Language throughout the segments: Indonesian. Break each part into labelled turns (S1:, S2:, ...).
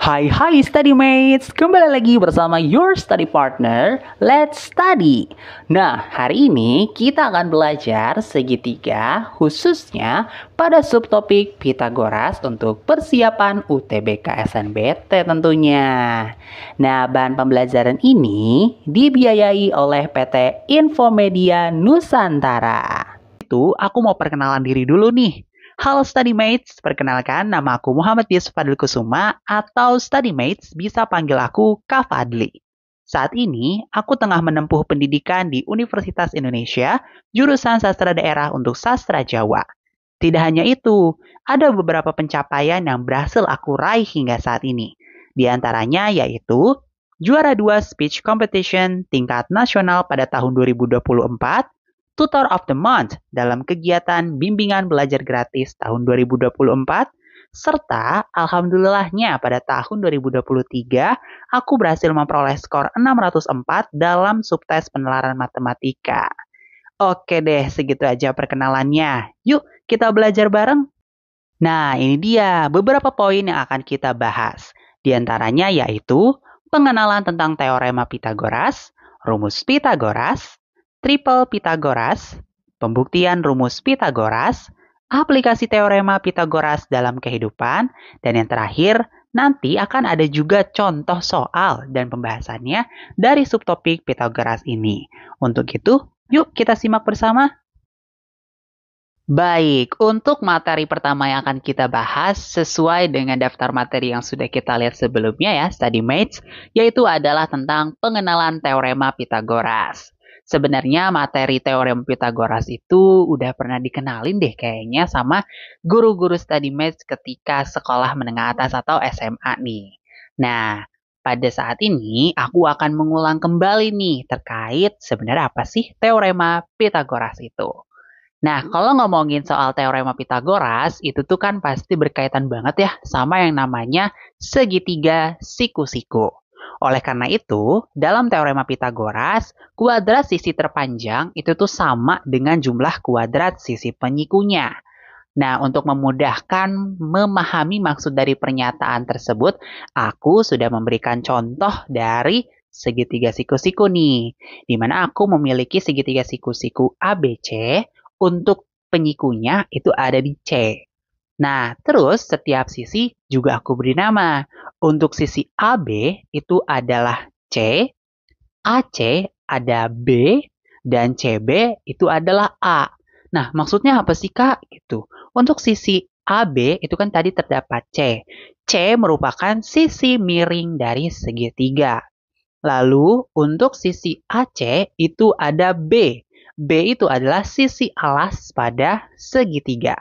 S1: Hai study mates, kembali lagi bersama your study partner, Let's Study. Nah, hari ini kita akan belajar segitiga khususnya pada subtopik Pythagoras untuk persiapan UTBK SNBT tentunya. Nah, bahan pembelajaran ini dibiayai oleh PT Infomedia Nusantara. Itu aku mau perkenalan diri dulu nih. Halo Study Mates, perkenalkan nama aku Muhammad Yusuf Fadil Kusuma atau Study Mates bisa panggil aku Kak Fadli. Saat ini, aku tengah menempuh pendidikan di Universitas Indonesia, jurusan Sastra Daerah untuk Sastra Jawa. Tidak hanya itu, ada beberapa pencapaian yang berhasil aku raih hingga saat ini. Di antaranya yaitu juara 2 speech competition tingkat nasional pada tahun 2024, Tutor of the Month dalam kegiatan bimbingan belajar gratis tahun 2024, serta alhamdulillahnya pada tahun 2023, aku berhasil memperoleh skor 604 dalam subtes penelaran matematika. Oke deh, segitu aja perkenalannya. Yuk, kita belajar bareng. Nah, ini dia beberapa poin yang akan kita bahas. Di antaranya yaitu pengenalan tentang teorema Pythagoras, rumus Pythagoras, triple Pythagoras, pembuktian rumus Pythagoras, aplikasi teorema Pythagoras dalam kehidupan, dan yang terakhir, nanti akan ada juga contoh soal dan pembahasannya dari subtopik Pythagoras ini. Untuk itu, yuk kita simak bersama. Baik, untuk materi pertama yang akan kita bahas sesuai dengan daftar materi yang sudah kita lihat sebelumnya ya, study mates, yaitu adalah tentang pengenalan teorema Pythagoras. Sebenarnya materi teorema Pythagoras itu udah pernah dikenalin deh kayaknya sama guru-guru study mates ketika sekolah menengah atas atau SMA nih. Nah, pada saat ini aku akan mengulang kembali nih terkait sebenarnya apa sih teorema Pythagoras itu. Nah, kalau ngomongin soal teorema Pythagoras, itu tuh kan pasti berkaitan banget ya sama yang namanya segitiga siku-siku. Oleh karena itu, dalam teorema Pythagoras, kuadrat sisi terpanjang itu tuh sama dengan jumlah kuadrat sisi penyikunya. Nah, untuk memudahkan memahami maksud dari pernyataan tersebut, aku sudah memberikan contoh dari segitiga siku-siku nih, di mana aku memiliki segitiga siku-siku ABC, untuk penyikunya itu ada di C. Nah, terus setiap sisi juga aku beri nama. Untuk sisi AB itu adalah C, AC ada B, dan CB itu adalah A. Nah, maksudnya apa sih, Kak? Gitu. Untuk sisi AB itu kan tadi terdapat C. C merupakan sisi miring dari segitiga. Lalu, untuk sisi AC itu ada B. B itu adalah sisi alas pada segitiga.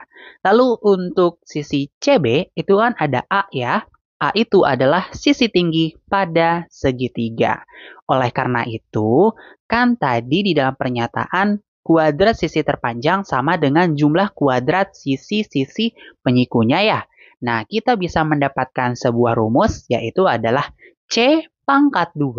S1: Lalu untuk sisi CB itu kan ada A ya. A itu adalah sisi tinggi pada segitiga. Oleh karena itu, kan tadi di dalam pernyataan kuadrat sisi terpanjang sama dengan jumlah kuadrat sisi-sisi penyikunya ya. Nah, kita bisa mendapatkan sebuah rumus yaitu adalah C pangkat 2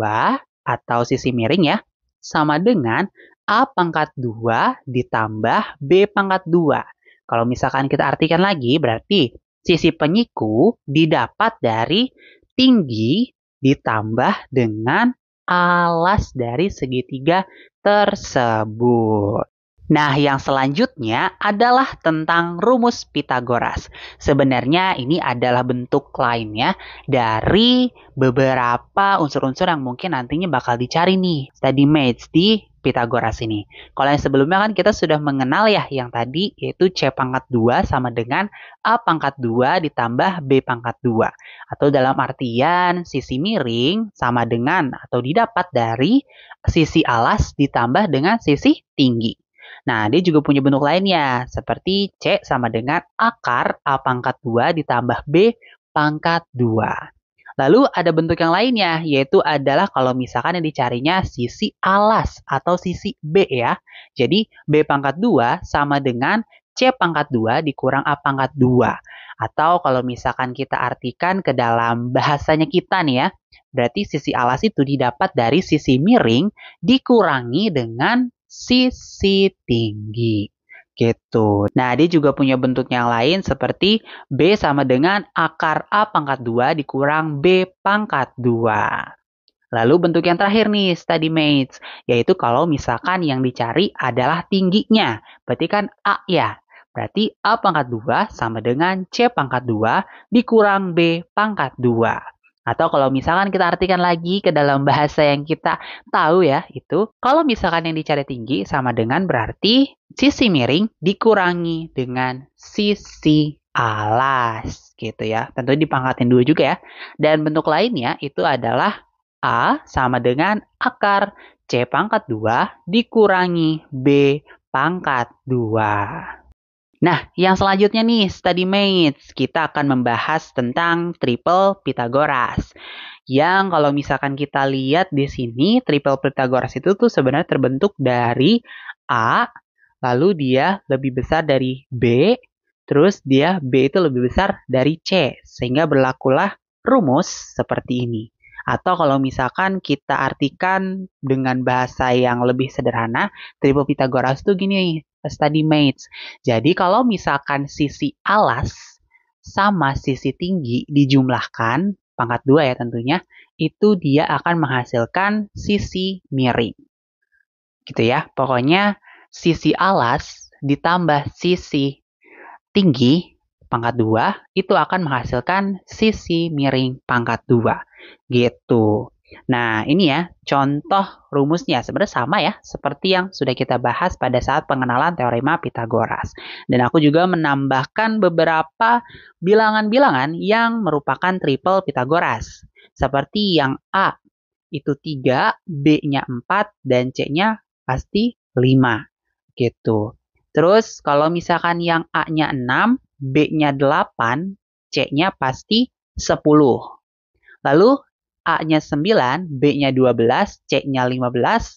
S1: atau sisi miring ya, sama dengan A pangkat 2 ditambah B pangkat 2. Kalau misalkan kita artikan lagi, berarti sisi penyiku didapat dari tinggi ditambah dengan alas dari segitiga tersebut. Nah, yang selanjutnya adalah tentang rumus Pythagoras. Sebenarnya ini adalah bentuk lainnya dari beberapa unsur-unsur yang mungkin nantinya bakal dicari nih study mates di Pythagoras ini. Kalau yang sebelumnya kan kita sudah mengenal ya yang tadi yaitu C pangkat 2 sama dengan A pangkat 2 ditambah B pangkat 2. Atau dalam artian sisi miring sama dengan atau didapat dari sisi alas ditambah dengan sisi tinggi. Nah, dia juga punya bentuk lainnya, seperti C sama dengan akar A pangkat 2 ditambah B pangkat 2. Lalu ada bentuk yang lainnya, yaitu adalah kalau misalkan yang dicarinya sisi alas atau sisi B ya. Jadi, B pangkat 2 sama dengan C pangkat 2 dikurang A pangkat 2. Atau kalau misalkan kita artikan ke dalam bahasanya kita nih ya, berarti sisi alas itu didapat dari sisi miring dikurangi dengan sisi tinggi. Gitu. Nah, dia juga punya bentuk yang lain seperti B sama dengan akar A pangkat 2 dikurang B pangkat 2. Lalu bentuk yang terakhir nih, study mates, yaitu kalau misalkan yang dicari adalah tingginya. Berarti kan A ya. Berarti A pangkat 2 sama dengan C pangkat 2 dikurang B pangkat 2. Atau kalau misalkan kita artikan lagi ke dalam bahasa yang kita tahu ya, itu kalau misalkan yang dicari tinggi sama dengan berarti sisi miring dikurangi dengan sisi alas gitu ya. Tentu dipangkatin 2 juga ya. Dan bentuk lainnya itu adalah A sama dengan akar C pangkat 2 dikurangi B pangkat 2. Nah, yang selanjutnya nih, study mates. Kita akan membahas tentang triple Pythagoras. Yang kalau misalkan kita lihat di sini, triple Pythagoras itu tuh sebenarnya terbentuk dari A, lalu dia lebih besar dari B, terus dia B itu lebih besar dari C. Sehingga berlakulah rumus seperti ini. Atau kalau misalkan kita artikan dengan bahasa yang lebih sederhana, triple Pythagoras itu gini, study mates. Jadi kalau misalkan sisi alas sama sisi tinggi dijumlahkan, pangkat 2 ya tentunya, itu dia akan menghasilkan sisi miring. Gitu ya. Pokoknya sisi alas ditambah sisi tinggi pangkat 2 itu akan menghasilkan sisi miring pangkat 2. Gitu. Nah, ini ya contoh rumusnya. Sebenarnya sama ya, seperti yang sudah kita bahas pada saat pengenalan teorema Pythagoras. Dan aku juga menambahkan beberapa bilangan-bilangan yang merupakan triple Pythagoras. Seperti yang A itu 3, B-nya 4, dan C-nya pasti 5. Gitu. Terus kalau misalkan yang A-nya 6, B-nya 8, C-nya pasti 10. Lalu A-nya 9, B-nya 12, C-nya 15,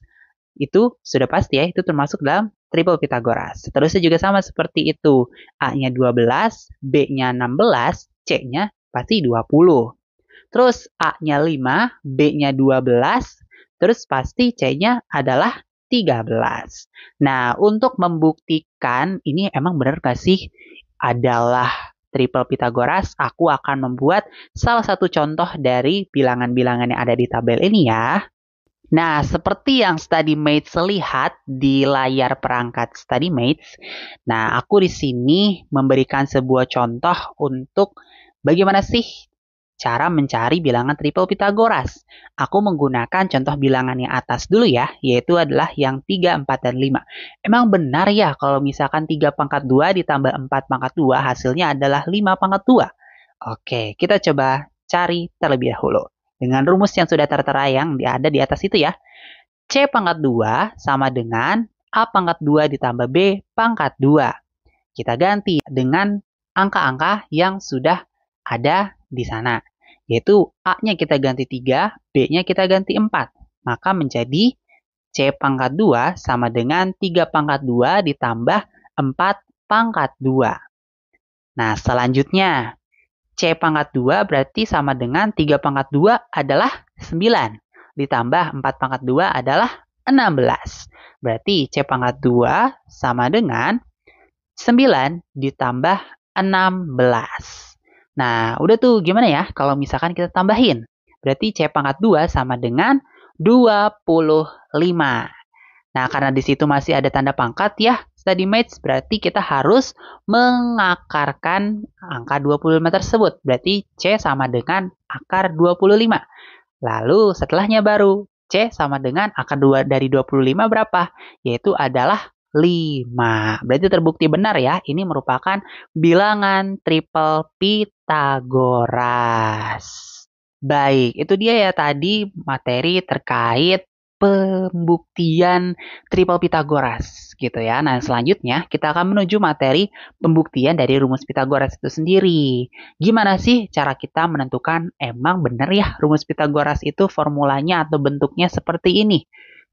S1: itu sudah pasti ya, itu termasuk dalam triple Pythagoras. Seterusnya juga sama seperti itu. A-nya 12, B-nya 16, C-nya pasti 20. Terus A-nya 5, B-nya 12, terus pasti C-nya adalah 13. Nah, untuk membuktikan ini emang benar gak sih adalah triple Pythagoras, aku akan membuat salah satu contoh dari bilangan-bilangan yang ada di tabel ini ya. Nah, seperti yang study mates lihat di layar perangkat study mates, nah aku di sini memberikan sebuah contoh untuk bagaimana sih cara mencari bilangan triple Pythagoras. Aku menggunakan contoh bilangan yang atas dulu ya, yaitu adalah yang 3, 4, dan 5. Emang benar ya kalau misalkan 3 pangkat 2 ditambah 4 pangkat 2 hasilnya adalah 5 pangkat 2? Oke, kita coba cari terlebih dahulu. Dengan rumus yang sudah tertera yang ada di atas itu ya. C pangkat 2 sama dengan A pangkat 2 ditambah B pangkat 2. Kita ganti dengan angka-angka yang sudah ada di sana. Yaitu A-nya kita ganti 3, B-nya kita ganti 4. Maka menjadi C pangkat 2 sama dengan 3 pangkat 2 ditambah 4 pangkat 2. Nah, selanjutnya C pangkat 2 berarti sama dengan 3 pangkat 2 adalah 9. Ditambah 4 pangkat 2 adalah 16. Berarti C pangkat 2 sama dengan 9 ditambah 16. Nah, udah tuh gimana ya kalau misalkan kita tambahin? Berarti C pangkat 2 sama dengan 25. Nah, karena di situ masih ada tanda pangkat ya, study mates, berarti kita harus mengakarkan angka 25 tersebut. Berarti C sama dengan akar 25. Lalu setelahnya baru C sama dengan akar 2 dari 25 berapa? Yaitu adalah 5. Berarti terbukti benar ya, ini merupakan bilangan triple Pythagoras. Baik, itu dia ya tadi materi terkait pembuktian triple Pythagoras gitu ya. Nah, selanjutnya kita akan menuju materi pembuktian dari rumus Pythagoras itu sendiri. Gimana sih cara kita menentukan emang benar ya rumus Pythagoras itu formulanya atau bentuknya seperti ini?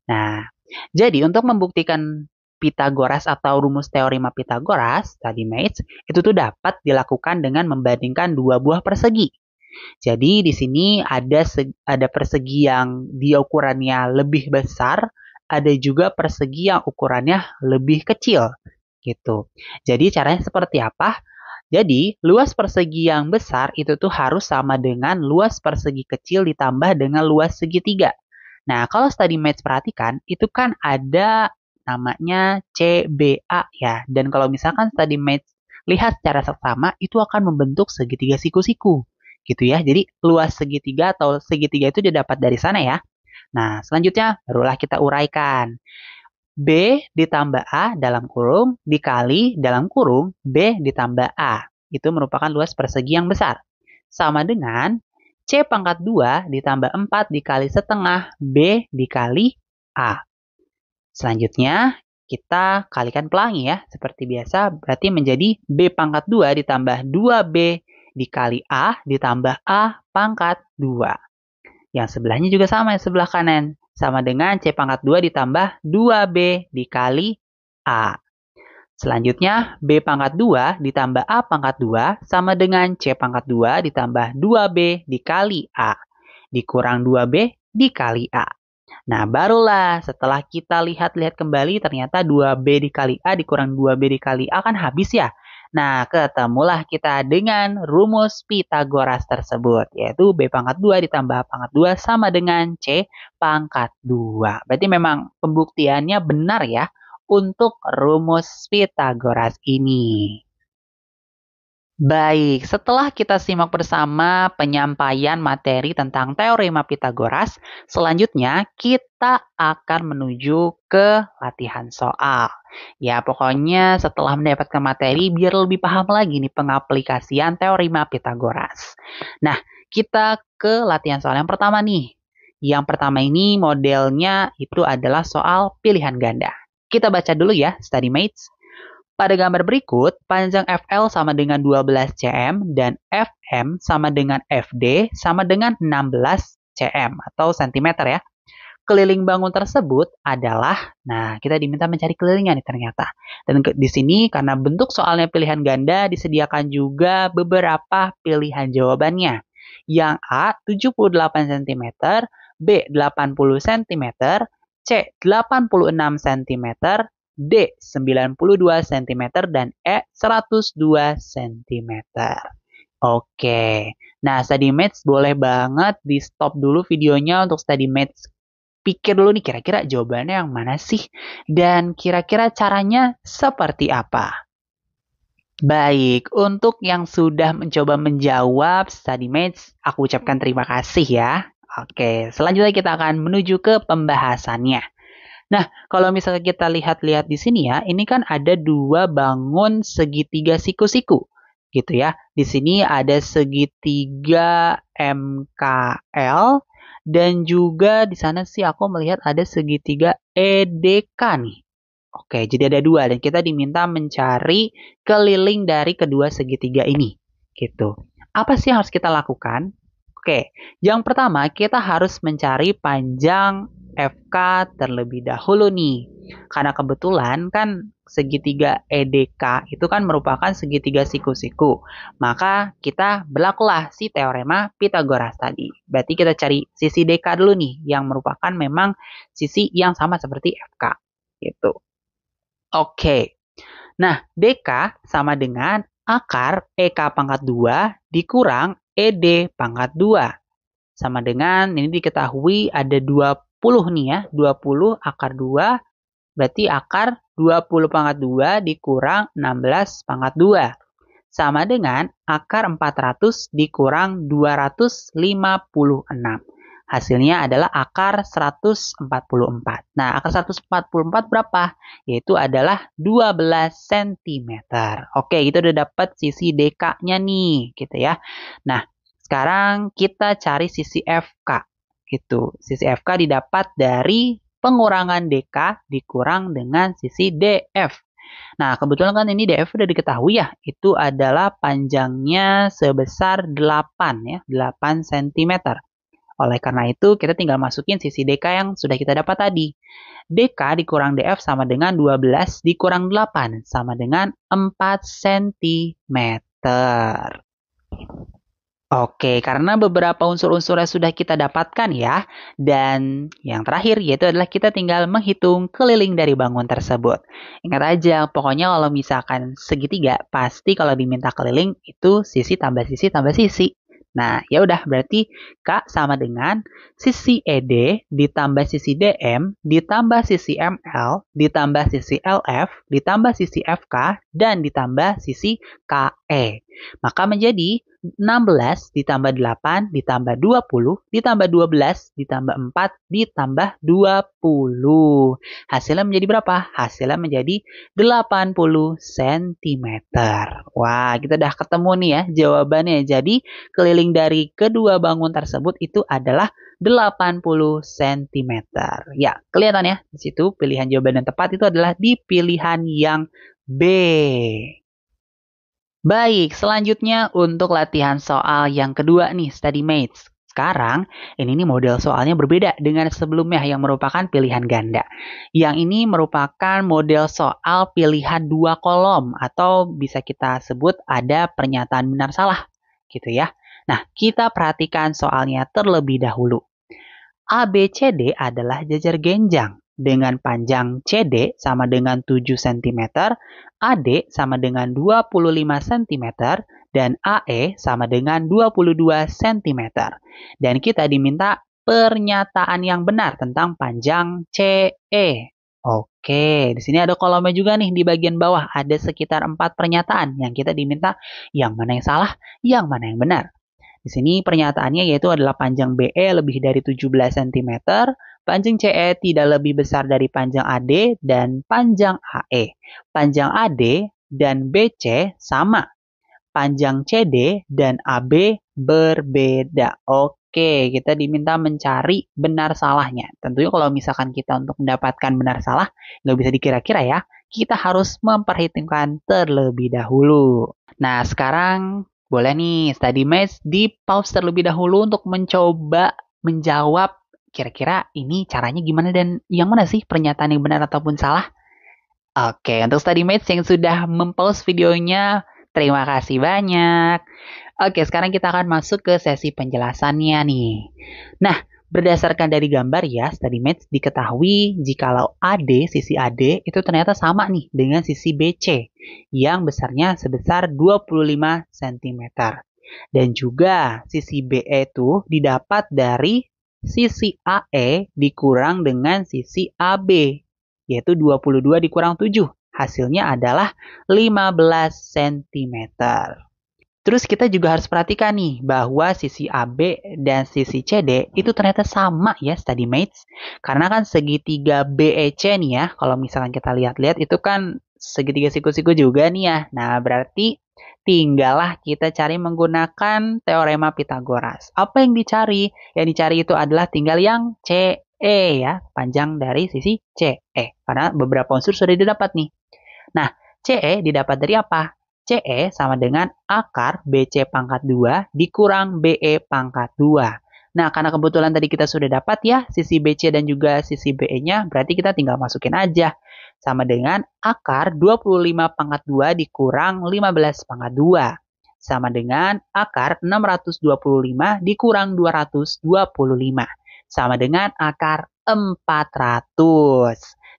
S1: Nah, jadi untuk membuktikan Pythagoras atau rumus teorema Pythagoras, tadi mates, itu tuh dapat dilakukan dengan membandingkan dua buah persegi. Jadi di sini ada persegi yang dia ukurannya lebih besar, ada juga persegi yang ukurannya lebih kecil. gitu. Jadi caranya seperti apa? Jadi, luas persegi yang besar itu tuh harus sama dengan luas persegi kecil ditambah dengan luas segitiga. Nah, kalau study maths perhatikan, itu kan ada namanya CBA ya. Dan kalau misalkan study maths lihat secara seksama, itu akan membentuk segitiga siku-siku. Gitu ya. Jadi, luas segitiga atau segitiga itu didapat dari sana ya. Nah, selanjutnya barulah kita uraikan. B ditambah A dalam kurung dikali dalam kurung B ditambah A. Itu merupakan luas persegi yang besar. Sama dengan C pangkat 2 ditambah 4 dikali setengah B dikali A. Selanjutnya, kita kalikan pelangi ya. Seperti biasa, berarti menjadi B pangkat 2 ditambah 2B dikali A ditambah A pangkat 2. Yang sebelahnya juga sama, yang sebelah kanan. Sama dengan C pangkat 2 ditambah 2B dikali A. Selanjutnya, B pangkat 2 ditambah A pangkat 2 sama dengan C pangkat 2 ditambah 2B dikali A. Dikurang 2B dikali A. Nah, barulah setelah kita lihat-lihat kembali, ternyata 2B dikali A dikurang 2B dikali A kan habis ya. Nah, ketemulah kita dengan rumus Pitagoras tersebut, yaitu B pangkat 2 ditambah A pangkat 2 sama dengan C pangkat 2. Berarti memang pembuktiannya benar ya untuk rumus Pitagoras ini. Baik, setelah kita simak bersama penyampaian materi tentang teorema Pitagoras, selanjutnya kita akan menuju ke latihan soal. Ya, pokoknya setelah mendapatkan materi, biar lebih paham lagi nih pengaplikasian teorema Pitagoras. Nah, kita ke latihan soal yang pertama nih. Yang pertama ini modelnya itu adalah soal pilihan ganda. Kita baca dulu ya, study mates. Pada gambar berikut, panjang FL sama dengan 12 cm dan FM sama dengan FD sama dengan 16 cm atau cm ya. Keliling bangun tersebut adalah, nah kita diminta mencari kelilingnya nih ternyata. Dan di sini karena bentuk soalnya pilihan ganda disediakan juga beberapa pilihan jawabannya. Yang A 78 cm, B 80 cm, C 86 cm, D 92 cm, dan E 102 cm. Oke, nah study maths boleh banget di stop dulu videonya untuk study maths. Pikir dulu nih kira-kira jawabannya yang mana sih? Dan kira-kira caranya seperti apa? Baik, untuk yang sudah mencoba menjawab study maths, aku ucapkan terima kasih ya. Oke, selanjutnya kita akan menuju ke pembahasannya. Nah, kalau misalnya kita lihat-lihat di sini ya, ini kan ada dua bangun segitiga siku-siku, gitu ya. Di sini ada segitiga MKL, dan juga di sana sih aku melihat ada segitiga EDK nih. Oke, jadi ada dua, dan kita diminta mencari keliling dari kedua segitiga ini, gitu. Apa sih yang harus kita lakukan? Oke, yang pertama kita harus mencari panjang FK terlebih dahulu nih. Karena kebetulan kan segitiga EDK itu kan merupakan segitiga siku-siku. Maka kita berlakulah si teorema Pitagoras tadi. Berarti kita cari sisi DK dulu nih yang merupakan memang sisi yang sama seperti FK gitu. Oke. Nah, DK sama dengan akar EK pangkat 2 dikurang ED pangkat 2. Sama dengan, ini diketahui ada 20 nih ya. 20 akar 2, berarti akar 20 pangkat 2 dikurang 16 pangkat 2. Sama dengan akar 400 dikurang 256. Hasilnya adalah akar 144. Nah, akar 144 berapa? Yaitu adalah 12 cm. Oke, itu udah dapat sisi DK-nya nih, gitu ya. Nah, sekarang kita cari sisi FK. Gitu. Sisi FK didapat dari pengurangan DK dikurang dengan sisi DF. Nah, kebetulan kan ini DF udah diketahui ya, itu adalah panjangnya sebesar 8 ya, 8 cm. Oleh karena itu, kita tinggal masukin sisi DK yang sudah kita dapat tadi. DK dikurang DF sama dengan 12 dikurang 8, sama dengan 4 cm. Oke, karena beberapa unsur-unsurnya sudah kita dapatkan ya. Dan yang terakhir yaitu adalah kita tinggal menghitung keliling dari bangun tersebut. Ingat aja, pokoknya kalau misalkan segitiga, pasti kalau diminta keliling itu sisi tambah sisi tambah sisi. Nah, ya udah berarti K sama dengan sisi ED ditambah sisi DM ditambah sisi ML ditambah sisi LF ditambah sisi FK dan ditambah sisi KE. Maka menjadi 16 ditambah 8 ditambah 20 ditambah 12 ditambah 4 ditambah 20. Hasilnya menjadi berapa? Hasilnya menjadi 80 cm. Wah, kita udah ketemu nih ya jawabannya. Jadi, keliling dari kedua bangun tersebut itu adalah 80 cm. Ya, kelihatan ya. Di situ pilihan jawaban yang tepat itu adalah di pilihan yang B. Baik, selanjutnya untuk latihan soal yang kedua nih, study mates. Sekarang, ini nih model soalnya berbeda dengan sebelumnya yang merupakan pilihan ganda. Yang ini merupakan model soal pilihan dua kolom atau bisa kita sebut ada pernyataan benar salah gitu ya. Nah, kita perhatikan soalnya terlebih dahulu. ABCD adalah jajar genjang dengan panjang CD sama dengan 7 cm, AD sama dengan 25 cm, dan AE sama dengan 22 cm. Dan kita diminta pernyataan yang benar tentang panjang CE. Oke, di sini ada kolomnya juga nih di bagian bawah. Ada sekitar 4 pernyataan yang kita diminta yang mana yang salah, yang mana yang benar. Di sini pernyataannya yaitu adalah panjang BE lebih dari 17 cm, panjang CE tidak lebih besar dari panjang AD, dan panjang AE. Panjang AD dan BC sama. Panjang CD dan AB berbeda. Oke, kita diminta mencari benar salahnya. Tentunya kalau misalkan kita untuk mendapatkan benar salah, nggak bisa dikira-kira ya. Kita harus memperhitungkan terlebih dahulu. Nah, sekarang boleh nih, study mates di pause terlebih dahulu untuk mencoba menjawab kira-kira ini caranya gimana dan yang mana sih pernyataan yang benar ataupun salah. Oke, untuk study mates yang sudah mempause videonya, terima kasih banyak. Oke, sekarang kita akan masuk ke sesi penjelasannya nih. Nah, berdasarkan dari gambar ya, study mates diketahui jikalau AD, sisi AD itu ternyata sama nih dengan sisi BC yang besarnya sebesar 25 cm. Dan juga sisi BE itu didapat dari sisi AE dikurang dengan sisi AB, yaitu 22 dikurang 7. Hasilnya adalah 15 cm. Terus kita juga harus perhatikan nih bahwa sisi AB dan sisi CD itu ternyata sama ya study mates. Karena kan segitiga BEC nih ya, kalau misalkan kita lihat-lihat itu kan segitiga siku-siku juga nih ya. Nah, berarti tinggallah kita cari menggunakan teorema Pitagoras. Apa yang dicari? Yang dicari itu adalah tinggal yang CE ya, panjang dari sisi CE. Karena beberapa unsur sudah didapat nih. Nah, CE didapat dari apa? CE sama dengan akar BC pangkat 2 dikurang BE pangkat 2. Nah, karena kebetulan tadi kita sudah dapat ya sisi BC dan juga sisi BE-nya, berarti kita tinggal masukin aja. Sama dengan akar 25 pangkat 2 dikurang 15 pangkat 2. Sama dengan akar 625 dikurang 225. Sama dengan akar 400.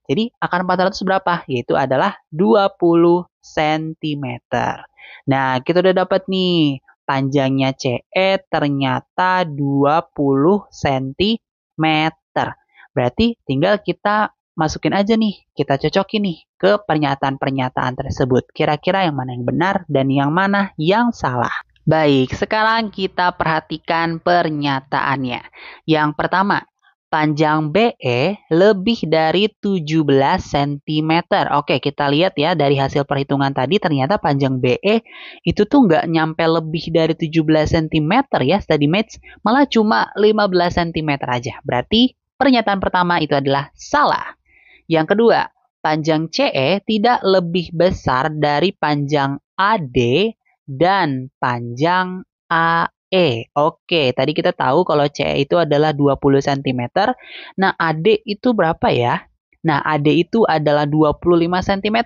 S1: Jadi akar 400 berapa? Yaitu adalah 20 cm. Nah, kita udah dapat nih. Panjangnya CE ternyata 20 cm. Berarti tinggal kita masukin aja nih. Kita cocokin nih ke pernyataan-pernyataan tersebut. Kira-kira yang mana yang benar dan yang mana yang salah. Baik, sekarang kita perhatikan pernyataannya. Yang pertama, panjang BE lebih dari 17 cm. Oke, kita lihat ya dari hasil perhitungan tadi ternyata panjang BE itu tuh nggak nyampe lebih dari 17 cm ya study mates. Malah cuma 15 cm aja. Berarti pernyataan pertama itu adalah salah. Yang kedua, panjang CE tidak lebih besar dari panjang AD dan panjang AE. Oke, tadi kita tahu kalau CE itu adalah 20 cm. Nah, AD itu berapa ya? Nah, AD itu adalah 25 cm.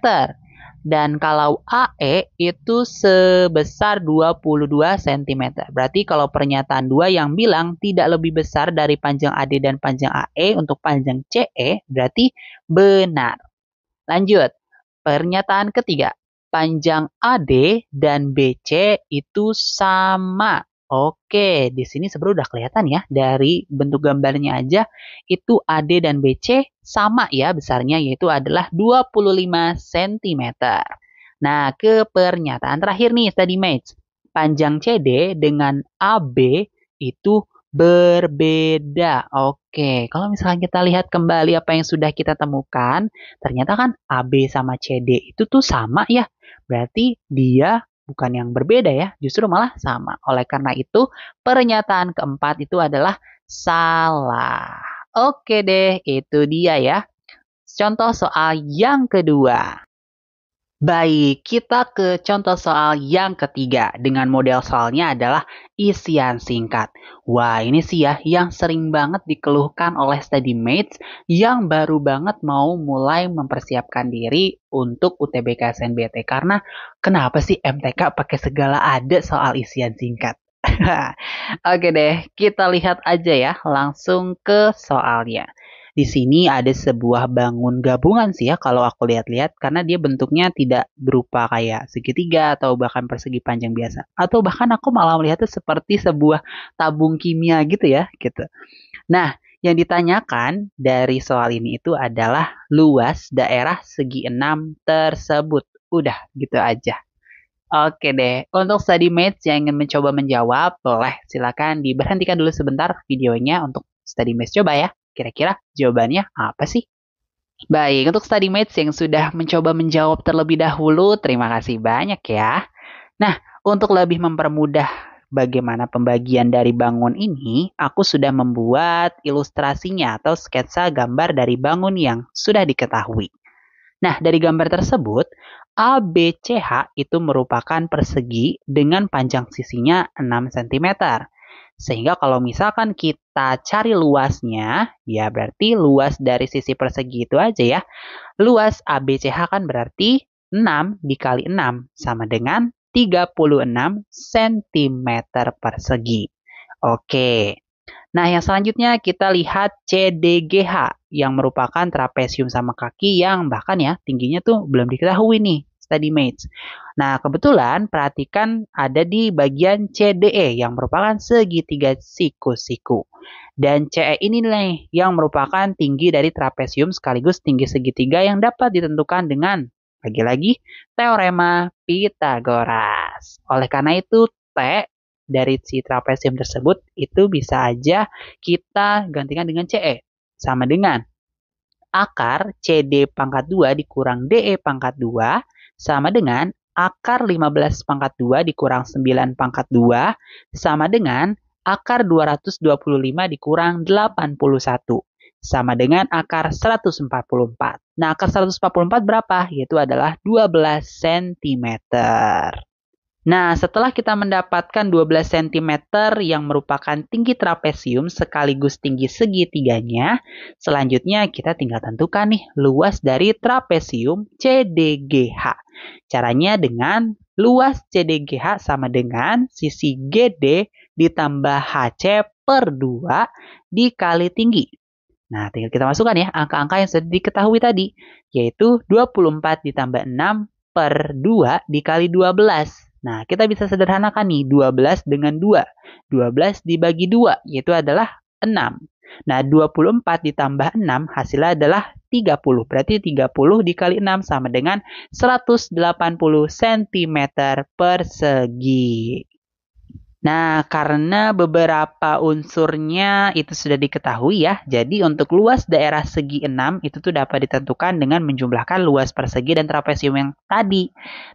S1: Dan kalau AE itu sebesar 22 cm. Berarti kalau pernyataan 2 yang bilang tidak lebih besar dari panjang AD dan panjang AE untuk panjang CE, berarti benar. Lanjut, pernyataan ketiga. Panjang AD dan BC itu sama. Oke, di sini sebenarnya udah kelihatan ya. Dari bentuk gambarnya aja, itu AD dan BC sama ya besarnya, yaitu adalah 25 cm. Nah, ke pernyataan terakhir nih, study mates. Panjang CD dengan AB itu berbeda. Oke, kalau misalnya kita lihat kembali apa yang sudah kita temukan, ternyata kan AB sama CD itu tuh sama ya. Berarti dia bukan yang berbeda ya, justru malah sama. Oleh karena itu, pernyataan keempat itu adalah salah. Oke deh, itu dia ya. Contoh soal yang kedua. Baik, kita ke contoh soal yang ketiga. Dengan model soalnya adalah isian singkat. Wah, ini sih ya yang sering banget dikeluhkan oleh study mates yang baru banget mau mulai mempersiapkan diri untuk UTBK SNBT. Karena kenapa sih MTK pakai segala ada soal isian singkat? Oke deh, kita lihat aja ya langsung ke soalnya. Di sini ada sebuah bangun gabungan sih ya kalau aku lihat-lihat karena dia bentuknya tidak berupa kayak segitiga atau bahkan persegi panjang biasa. Atau bahkan aku malah melihatnya seperti sebuah tabung kimia gitu ya, gitu. Nah, yang ditanyakan dari soal ini itu adalah luas daerah segi 6 tersebut. Udah, gitu aja. Oke deh, untuk study mates yang ingin mencoba menjawab, boleh silakan diberhentikan dulu sebentar videonya untuk study mates coba ya. Kira-kira jawabannya apa sih? Baik, untuk study mates yang sudah mencoba menjawab terlebih dahulu, terima kasih banyak ya. Nah, untuk lebih mempermudah bagaimana pembagian dari bangun ini, aku sudah membuat ilustrasinya atau sketsa gambar dari bangun yang sudah diketahui. Nah, dari gambar tersebut, ABCH itu merupakan persegi dengan panjang sisinya 6 cm. Sehingga kalau misalkan kita cari luasnya, ya berarti luas dari sisi persegi itu aja ya. Luas ABCH kan berarti 6 dikali 6 sama dengan 36 cm persegi. Oke. Nah, yang selanjutnya kita lihat CDGH yang merupakan trapesium sama kaki yang bahkan ya tingginya tuh belum diketahui nih study mates. Nah, kebetulan perhatikan ada di bagian CDE yang merupakan segitiga siku-siku. Dan CE ini nih yang merupakan tinggi dari trapesium sekaligus tinggi segitiga yang dapat ditentukan dengan lagi-lagi teorema Pitagoras. Oleh karena itu, T dari si trapesium tersebut itu bisa aja kita gantikan dengan CE. Sama dengan akar CD pangkat 2 dikurang DE pangkat 2 sama dengan akar 15 pangkat 2 dikurang 9 pangkat 2 sama dengan akar 225 dikurang 81 sama dengan akar 144. Nah, akar 144 berapa? Yaitu adalah 12 cm. Nah, setelah kita mendapatkan 12 cm yang merupakan tinggi trapesium sekaligus tinggi segitiganya, selanjutnya kita tinggal tentukan nih luas dari trapesium CDGH. Caranya dengan luas CDGH sama dengan sisi GD ditambah HC per 2 dikali tinggi. Nah, tinggal kita masukkan ya angka-angka yang sudah diketahui tadi, yaitu 24 ditambah 6 per 2 dikali 12. Nah, kita bisa sederhanakan nih, 12 dengan 2. 12 dibagi 2, yaitu adalah 6. Nah, 24 ditambah 6 hasilnya adalah 30. Berarti 30 dikali 6 sama dengan 180 cm persegi. Nah, karena beberapa unsurnya itu sudah diketahui ya, jadi untuk luas daerah segi 6 itu tuh dapat ditentukan dengan menjumlahkan luas persegi dan trapesium yang tadi.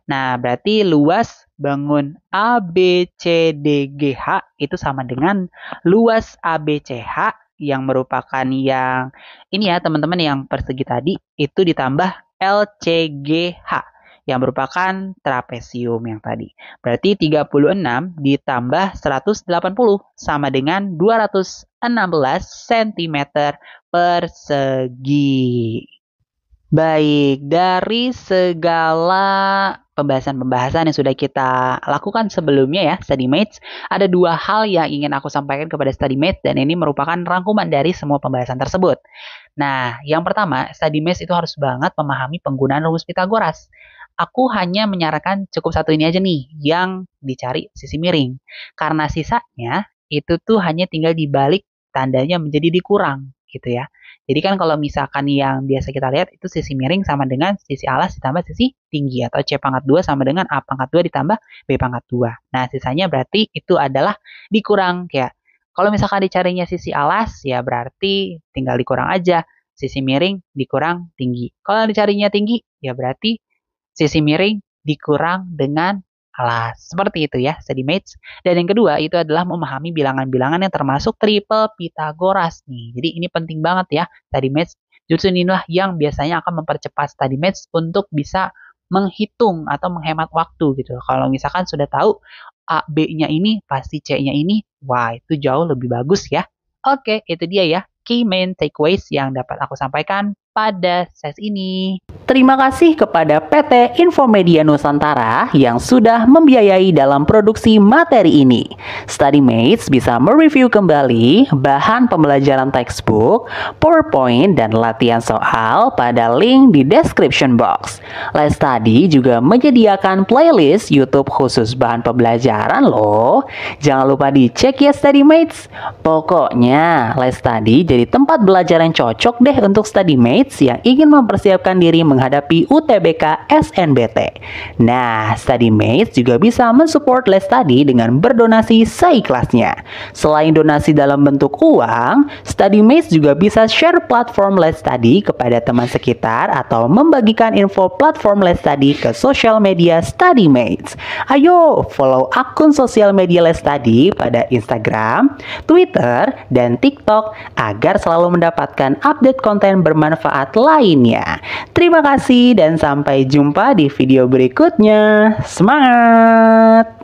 S1: Nah, berarti luas bangun ABCDGH itu sama dengan luas ABCH yang merupakan yang ini ya teman-teman yang persegi tadi itu ditambah LCGH yang merupakan trapesium yang tadi. Berarti 36 ditambah 180 sama dengan 216 cm persegi. Baik, dari segala pembahasan-pembahasan yang sudah kita lakukan sebelumnya ya, StudyMates, ada dua hal yang ingin aku sampaikan kepada StudyMates dan ini merupakan rangkuman dari semua pembahasan tersebut. Nah, yang pertama, StudyMates itu harus banget memahami penggunaan rumus Pitagoras. Aku hanya menyarankan cukup satu ini aja nih, yang dicari sisi miring. Karena sisanya itu tuh hanya tinggal dibalik tandanya menjadi dikurang gitu ya. Jadi kan kalau misalkan yang biasa kita lihat itu sisi miring sama dengan sisi alas ditambah sisi tinggi atau C pangkat 2 sama dengan A pangkat 2 ditambah B pangkat 2. Nah, sisanya berarti itu adalah dikurang kayak kalau misalkan dicarinya sisi alas ya berarti tinggal dikurang aja. Sisi miring dikurang tinggi. Kalau dicarinya tinggi ya berarti sisi miring dikurang dengan alas. Seperti itu ya, StudyMates. Dan yang kedua itu adalah memahami bilangan-bilangan yang termasuk triple Pitagoras nih. Jadi ini penting banget ya, StudyMates. Justru inilah yang biasanya akan mempercepat StudyMates untuk bisa menghitung atau menghemat waktu gitu. Kalau misalkan sudah tahu A, B-nya ini, pasti C-nya ini, wah itu jauh lebih bagus ya. Oke, itu dia ya, key main takeaways yang dapat aku sampaikan pada sesi ini. Terima kasih kepada PT Infomedia Nusantara yang sudah membiayai dalam produksi materi ini. StudyMates bisa mereview kembali bahan pembelajaran textbook, PowerPoint, dan latihan soal pada link di description box. Let's Study juga menyediakan playlist YouTube khusus bahan pembelajaran loh. Jangan lupa dicek ya StudyMates. Pokoknya Let's Study jadi tempat belajar yang cocok deh untuk StudyMates yang ingin mempersiapkan diri menghadapi UTBK SNBT. Nah, StudyMates juga bisa mensupport Let's Study dengan berdonasi seikhlasnya. Selain donasi dalam bentuk uang, StudyMates juga bisa share platform Let's Study kepada teman sekitar atau membagikan info platform Let's Study ke sosial media StudyMates. Ayo follow akun sosial media Let's Study pada Instagram, Twitter, dan TikTok agar selalu mendapatkan update konten bermanfaat lainnya. Terima kasih dan sampai jumpa di video berikutnya. Semangat!